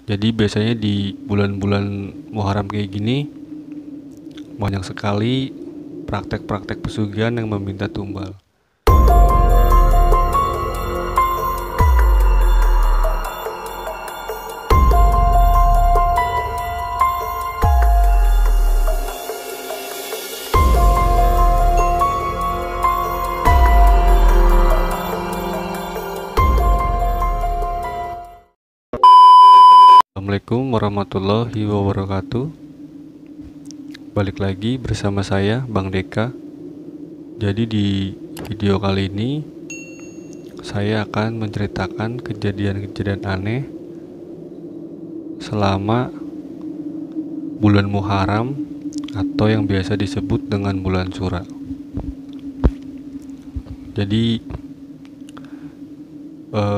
Jadi biasanya di bulan-bulan Muharram kayak gini banyak sekali praktek-praktek pesugihan yang meminta tumbal. Assalamualaikum warahmatullahi wabarakatuh. Balik lagi bersama saya Bang Deka. Jadi di video kali ini saya akan menceritakan kejadian-kejadian aneh selama bulan Muharram atau yang biasa disebut dengan bulan Syura. Jadi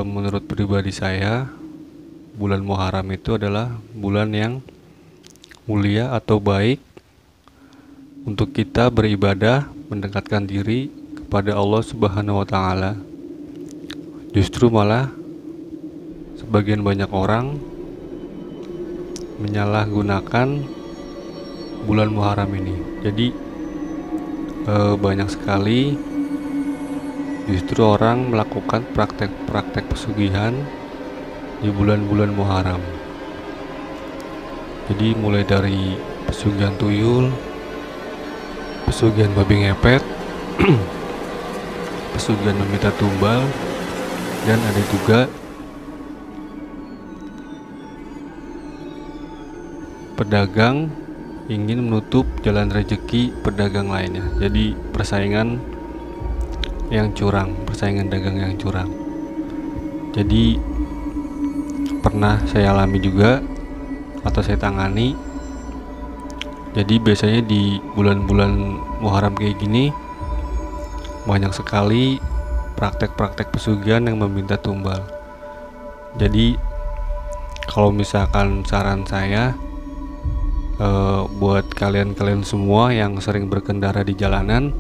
menurut pribadi saya, bulan Muharram itu adalah bulan yang mulia atau baik untuk kita beribadah, mendekatkan diri kepada Allah Subhanahu wa taala. Justru malah sebagian banyak orang menyalahgunakan bulan Muharram ini. Jadi banyak sekali justru orang melakukan praktek-praktek pesugihan di bulan-bulan Muharram. Jadi mulai dari pesugihan tuyul, pesugihan babi ngepet, pesugihan meminta tumbal, dan ada juga pedagang ingin menutup jalan rezeki pedagang lainnya. Jadi persaingan yang curang, persaingan dagang yang curang. Jadi pernah saya alami juga atau saya tangani. Jadi biasanya di bulan-bulan Muharram kayak gini banyak sekali praktek-praktek pesugihan yang meminta tumbal. Jadi kalau misalkan saran saya buat kalian-kalian semua yang sering berkendara di jalanan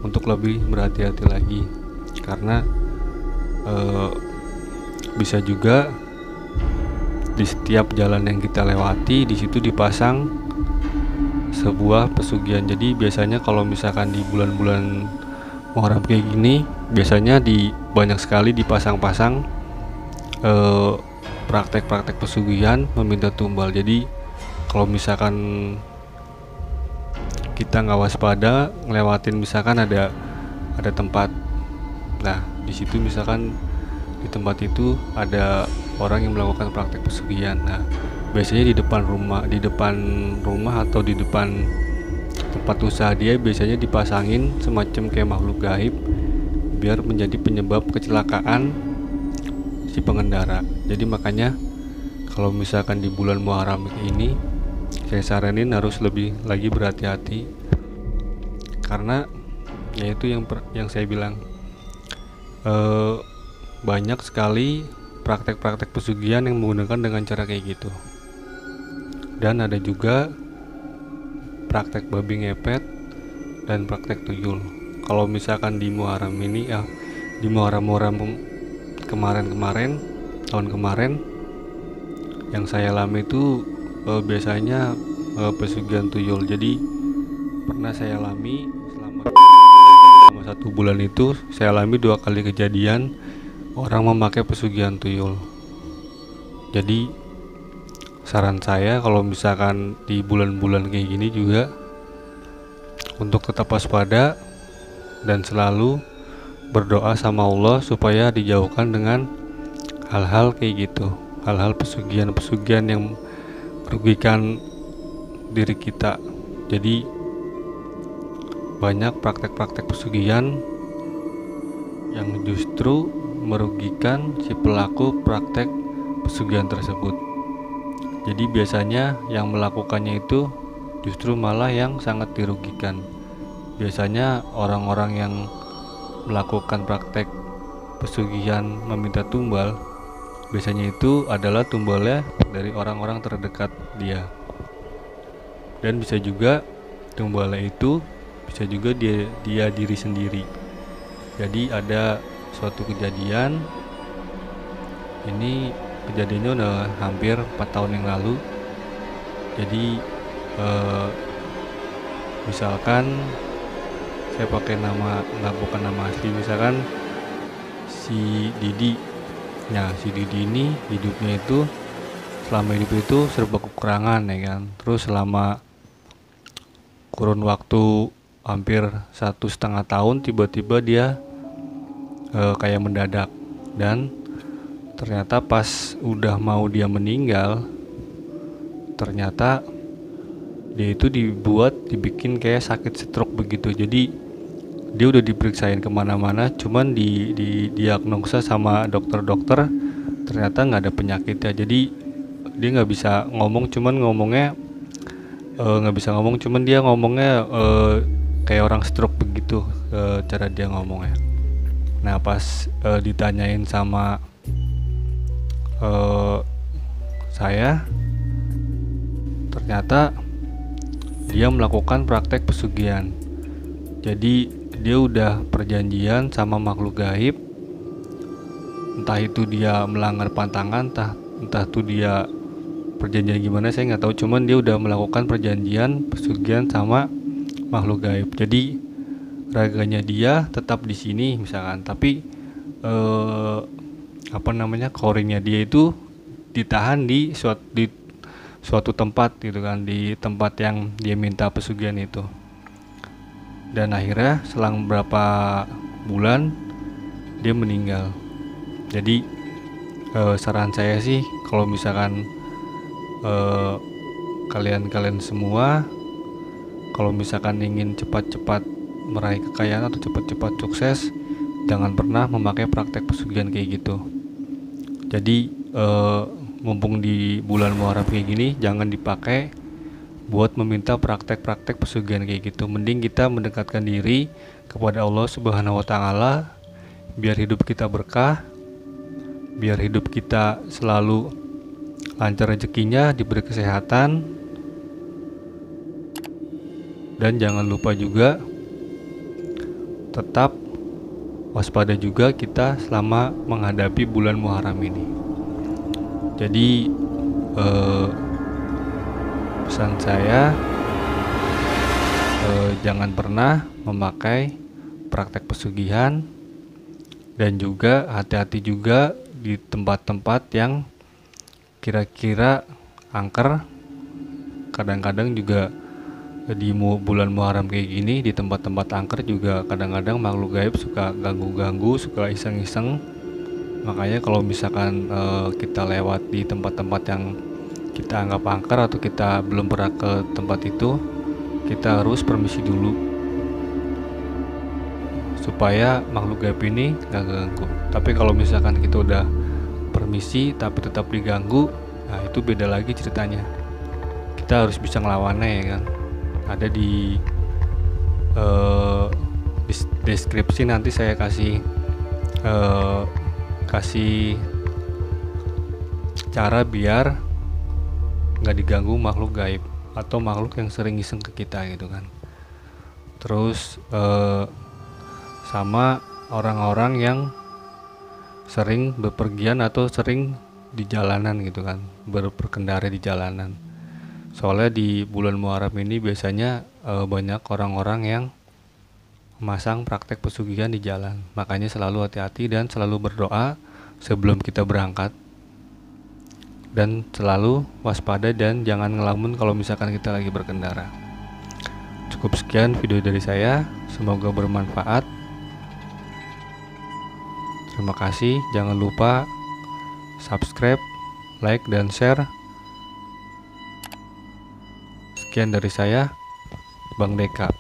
untuk lebih berhati-hati lagi, karena bisa juga di setiap jalan yang kita lewati di situ dipasang sebuah pesugihan. Jadi biasanya kalau misalkan di bulan-bulan Muharram kayak gini biasanya banyak sekali dipasang-pasang praktek-praktek pesugihan meminta tumbal. Jadi kalau misalkan kita nggak waspada ngelewatin, misalkan ada tempat, nah di situ misalkan di tempat itu ada orang yang melakukan praktek pesugihan. Nah, biasanya di depan rumah atau di depan tempat usaha dia biasanya dipasangin semacam kayak makhluk gaib biar menjadi penyebab kecelakaan si pengendara. Jadi makanya kalau misalkan di bulan Muharram ini saya saranin harus lebih lagi berhati-hati, karena yaitu yang saya bilang banyak sekali praktek-praktek pesugihan yang menggunakan dengan cara kayak gitu. Dan ada juga praktek babi ngepet dan praktek tuyul. Kalau misalkan di Muharram ini di Muharram tahun kemarin yang saya alami itu biasanya pesugihan tuyul. Jadi pernah saya alami selama 1 bulan itu, saya alami 2 kali kejadian orang memakai pesugihan tuyul. Jadi saran saya kalau misalkan di bulan-bulan kayak gini juga untuk tetap waspada dan selalu berdoa sama Allah supaya dijauhkan dengan hal-hal kayak gitu, hal-hal pesugihan yang merugikan diri kita. Jadi banyak praktek-praktek pesugihan yang justru merugikan si pelaku praktek pesugihan tersebut. Jadi biasanya yang melakukannya itu justru malah yang sangat dirugikan. Biasanya orang-orang yang melakukan praktek pesugihan meminta tumbal, biasanya itu adalah tumbalnya dari orang-orang terdekat dia. Dan bisa juga tumbalnya itu bisa juga dia diri sendiri. Jadi ada suatu kejadian ini kejadiannya udah hampir 4 tahun yang lalu. Jadi misalkan saya pakai nama, nggak, bukan nama asli, misalkan si Didi. Nah, si Didi ini hidupnya itu, selama hidup itu serba kekurangan ya kan. Terus selama kurun waktu hampir 1,5 tahun tiba-tiba dia kayak mendadak, dan ternyata pas udah mau dia meninggal, ternyata dia itu dibikin kayak sakit stroke begitu. Jadi dia udah diperiksain kemana-mana, cuman di diagnosa sama dokter-dokter ternyata nggak ada penyakitnya. Jadi dia nggak bisa ngomong, cuman ngomongnya nggak bisa ngomong, cuman dia ngomongnya kayak orang stroke begitu, cara dia ngomongnya. Nah, pas ditanyain sama saya, ternyata dia melakukan praktek pesugihan. Jadi dia udah perjanjian sama makhluk gaib, entah itu dia melanggar pantangan, entah itu dia perjanjian gimana saya nggak tahu, cuman dia udah melakukan perjanjian pesugihan sama makhluk gaib. Jadi raganya dia tetap di sini misalkan, tapi korinnya dia itu ditahan di suatu tempat gitu kan, di tempat yang dia minta pesugihan itu. Dan akhirnya selang beberapa bulan dia meninggal. Jadi saran saya sih, kalau misalkan kalian semua kalau misalkan ingin cepat-cepat meraih kekayaan atau cepat-cepat sukses, jangan pernah memakai praktek pesugihan kayak gitu. Jadi mumpung di bulan Muharram kayak gini, jangan dipakai buat meminta praktek-praktek pesugihan kayak gitu. Mending kita mendekatkan diri kepada Allah Subhanahu wa Ta'ala, biar hidup kita berkah, biar hidup kita selalu lancar rezekinya, diberi kesehatan. Dan jangan lupa juga tetap waspada juga kita selama menghadapi bulan Muharram ini. Jadi pesan saya, jangan pernah memakai praktek pesugihan, dan juga hati-hati juga di tempat-tempat yang kira-kira angker. Kadang-kadang juga di bulan Muharram kayak gini, di tempat-tempat angker juga kadang-kadang makhluk gaib suka ganggu-ganggu, suka iseng-iseng. Makanya kalau misalkan kita lewat di tempat-tempat yang kita anggap angker atau kita belum pernah ke tempat itu, kita harus permisi dulu supaya makhluk gaib ini gak ganggu. Tapi kalau misalkan kita udah permisi tapi tetap diganggu, nah itu beda lagi ceritanya. Kita harus bisa ngelawannya ya kan. Ada di deskripsi nanti saya kasih cara biar nggak diganggu makhluk gaib atau makhluk yang sering iseng ke kita gitu kan. Terus sama orang-orang yang sering bepergian atau sering di jalanan gitu kan, berkendara di jalanan. Soalnya di bulan Muharram ini biasanya banyak orang-orang yang memasang praktek pesugihan di jalan. Makanya selalu hati-hati dan selalu berdoa sebelum kita berangkat. Dan selalu waspada dan jangan ngelamun kalau misalkan kita lagi berkendara. Cukup sekian video dari saya, semoga bermanfaat. Terima kasih, jangan lupa subscribe, like, dan share. Sekian dari saya, Bang Deka.